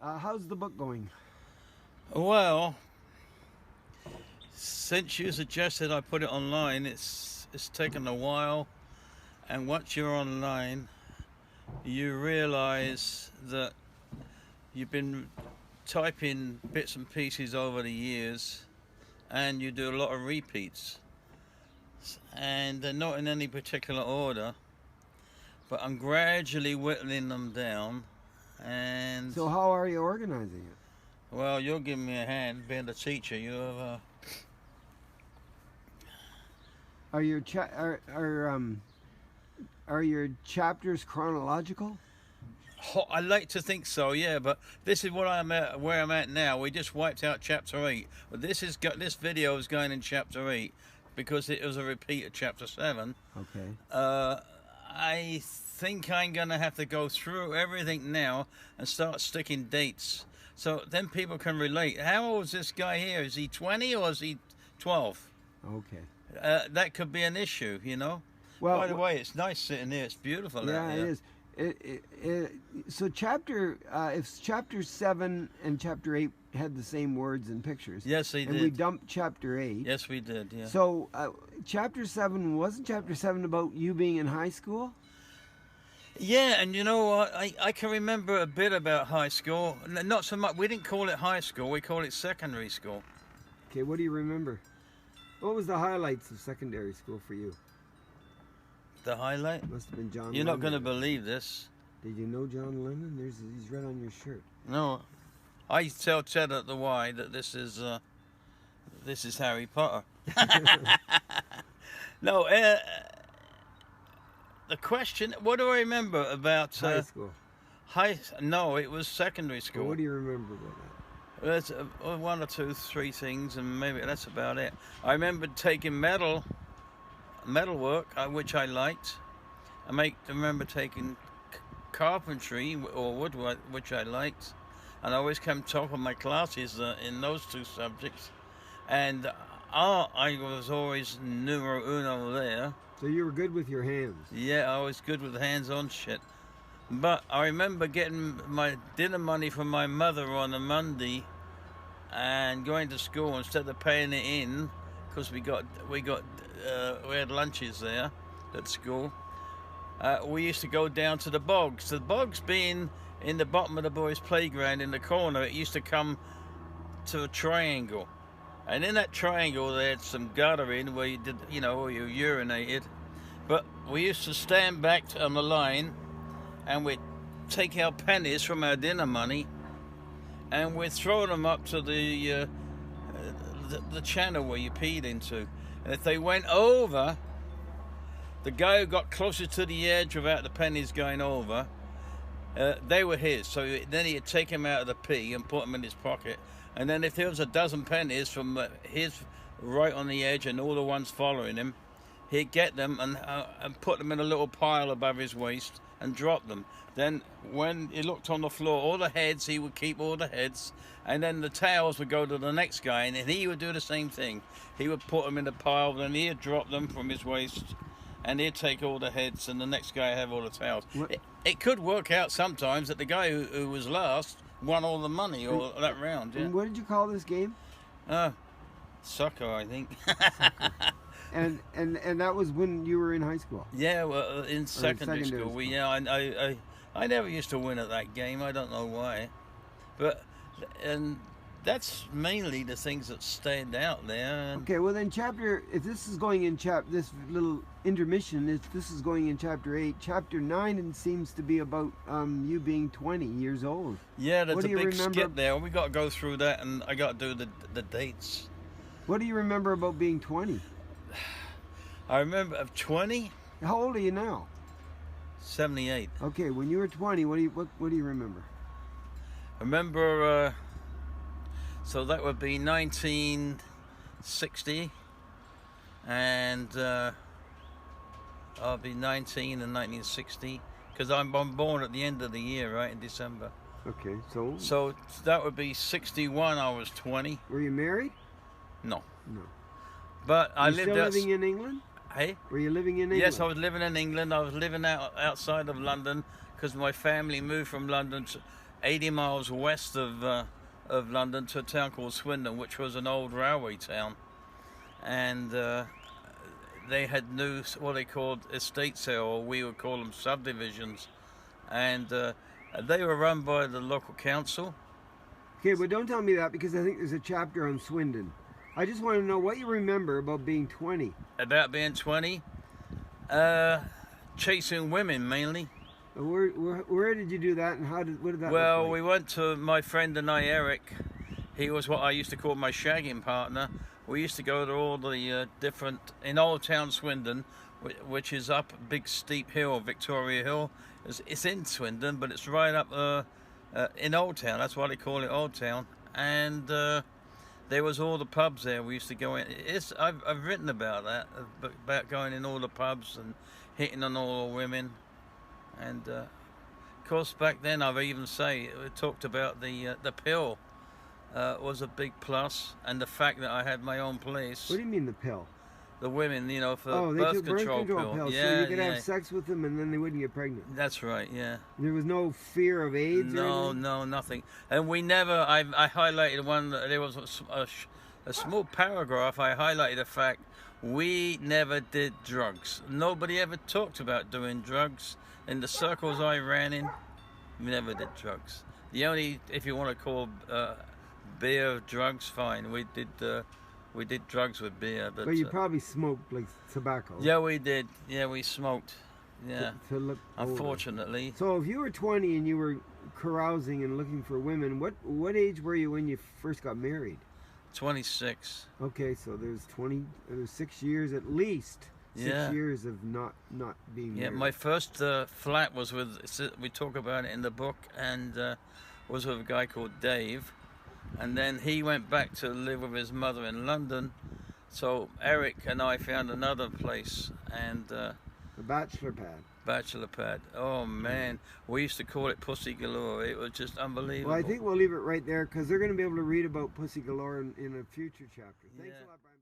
How's the book going? Well, since you suggested I put it online, it's taken a while, and once you're online, you realize that you've been typing bits and pieces over the years, and you do a lot of repeats, and they're not in any particular order, but I'm gradually whittling them down. And so how are you organizing it? Well, you're giving me a hand, being the teacher. You have are your chapters chronological? I like to think so, yeah. But this is what where I'm at now. We just wiped out chapter 8, but this video is going in chapter 8 because it was a repeat of chapter 7. Okay. I think I'm gonna have to go through everything now and start sticking dates, so then people can relate. How old is this guy here? Is he 20 or is he 12? Okay. That could be an issue, you know. Well, by the way, it's nice sitting here. It's beautiful. Yeah, out here. it is. So if chapter 7 and chapter 8 had the same words and pictures. Yes, they did. And we dumped chapter 8. Yes, we did. Yeah. So wasn't chapter 7 about you being in high school? Yeah, and you know what? I can remember a bit about high school. Not so much. We didn't call it high school. We called it secondary school. Okay, what do you remember? What was the highlights of secondary school for you? The highlight? Must have been John Lennon. You're not going to believe this. Did you know John Lennon? He's right on your shirt. No. I tell Ted at the Y that this is Harry Potter. No, the question, what do I remember about high school? No, it was secondary school. Well, what do you remember about that? There's one or two, three things, and maybe that's about it. I remember taking metal work, which I liked. I remember taking carpentry or woodwork, which I liked, and I always came top of my classes in those two subjects. And art, I was always numero uno there. So you were good with your hands? Yeah, I was good with hands-on shit. But I remember getting my dinner money from my mother on a Monday and going to school instead of paying it in, because we had lunches there at school. We used to go down to the bogs. The bogs being in the bottom of the boys' playground in the corner, it used to come to a triangle. And in that triangle, they had some guttering where you did, where you urinated. But we used to stand back on the line, and we'd take our pennies from our dinner money, and we'd throw them up to the channel where you peed into. And if they went over, the guy who got closer to the edge without the pennies going over, they were his. So then he'd take them out of the pee and put them in his pocket. And then if there was a dozen pennies from his right on the edge and all the ones following him, he'd get them and put them in a little pile above his waist and drop them. Then when he looked on the floor, all the heads, he would keep all the heads, and then the tails would go to the next guy, and he would do the same thing. He would put them in the pile, then he'd drop them from his waist, and he'd take all the heads, and the next guy would have all the tails. It could work out sometimes that the guy who was last won all the money or that round. Yeah. And what did you call this game? Soccer, I think. And that was when you were in high school? Yeah, well, in secondary school. I never used to win at that game. I don't know why, and that's mainly the things that stand out there. Okay, well then if this is going in this little intermission, if this is going in chapter 8, chapter 9 seems to be about you being 20 years old. Yeah, there's a big skip there. We got to go through that, and I got to do the dates. What do you remember about being 20? I remember of 20. How old are you now? 78. Okay, when you were 20, what do you remember? I remember. So that would be 1960, and I'll be 19 in 1960 because I'm born at the end of the year, right in December. Okay, so. So that would be 61. I was 20. Were you married? No. No. But I lived. Still living in England? Hey? Were you living in England? Yes, I was living in England. I was living outside of London because my family moved from London 80 miles west of London to a town called Swindon, which was an old railway town, and they had new, what they called estates there, or we would call them subdivisions, and they were run by the local council. Okay, but don't tell me that, because I think there's a chapter on Swindon. I just want to know what you remember about being 20. About being 20? Chasing women, mainly. Where did you do that, and what did that Well, look like? we went to, my friend and I, Eric, he was what I used to call my shagging partner. We used to go to all the different, in Old Town Swindon, which is up a big steep hill, Victoria Hill. It's in Swindon, but it's right up in Old Town. That's why they call it Old Town. And there was all the pubs there. We used to go in. I've written about that, about going in all the pubs and hitting on all the women. And of course, back then, I've even talked about the pill was a big plus, and the fact that I had my own place. What do you mean the pill? The women, you know, for they birth took control pills, Yeah, so you could have sex with them and then they wouldn't get pregnant. That's right, yeah. There was no fear of AIDS or anything? No, nothing. And we never, I highlighted one, there was a small paragraph, I highlighted the fact we never did drugs. Nobody ever talked about doing drugs. In the circles I ran in, we never did drugs. The only, if you want to call beer drugs, fine. We did drugs with beer, but you probably smoked like tobacco. Yeah, we did. Yeah, we smoked. Yeah, to look unfortunately. Older. So if you were 20 and you were carousing and looking for women, what age were you when you first got married? 26. Okay, so there's 6 years at least. 6 Yeah. years of not being married. Yeah, my first flat was with, we talk about it in the book, and was with a guy called Dave. And then he went back to live with his mother in London. So Eric and I found another place, and the bachelor pad. Bachelor pad. Oh man, we used to call it Pussy Galore. It was just unbelievable. Well, I think we'll leave it right there, because they're going to be able to read about Pussy Galore in a future chapter. Thanks a lot, Brian.